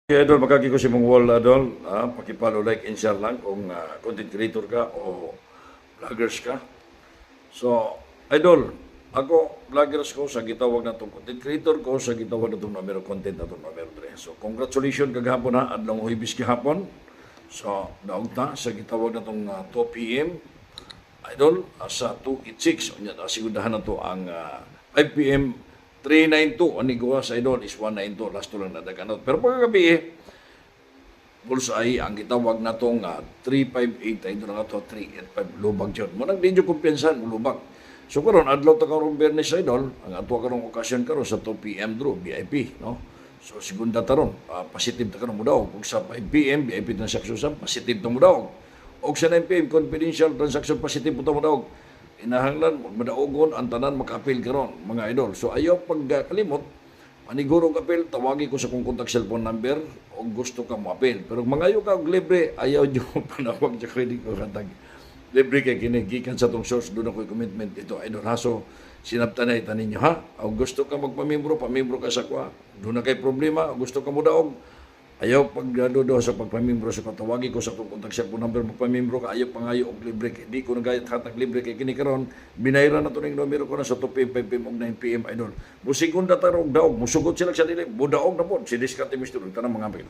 Yeah, idol, makaki ko si mong wall, idol. Pakipalo, like, and share lang kung content creator ka o vloggers ka. So, idol, ako, vloggers ko, sa gitawag na itong content creator ko, sa gitawag na itong numero content na itong numero 3. So, congratulations kagahapon na, adlang huibis kahapon. So, daog ta, sa gitawag na itong 2 p.m. Idol, sa 286, sigundahan na ito ang 5 p.m. 392, ani ko sa idol is 192, last lang na daganot. Pero pagkagabi, bullseye, ang gitawag na itong 358, ay doon na ito, 385, lubag yun. Munang di nyo kumpiyansan, lubag. So karon adlaw ta karong Biyernes idol, ang ato karong okasyon karon sa 2 p.m. draw, VIP, no? So segunda taron, positive ta karon mudaog. Ug sa 5 p.m. VIP transaction sa positive ta mudaog. Og sa 9 p.m. confidential transaction positive ta mudaog. Inahanglan madaogon ang tanan maka-appeal karon mga idol. So ayaw pagkalimot, maniguro ka appeal, tawagi ko sa kong contact cellphone number o gusto ka mo appeal. Pero mangayo ka og libre, ayaw nyo panawag sa credit ko katag. Libre kay kini gikan sa tong source doon ako commitment ito idol. Haso sinabtanay ta ninyo ha. O gusto ka magpamembro, pamembro ka sa kwa. Doon na kay problema, o gusto ka mo daog. Ayaw pagdudo sa pagpamembro sa patawagi ko sa akong contact cellphone number magpamembro ka, ayaw pangayo og libre. Di ko nagayat hatag libre kay kini karon binayran na to ning numero ko na sa 2 p.m. 5 p.m. ug 9 p.m. idol. Musigunda tarong daog, musugod sila sa dili, budaog na pod si diskarte Mr. tanang mga apil.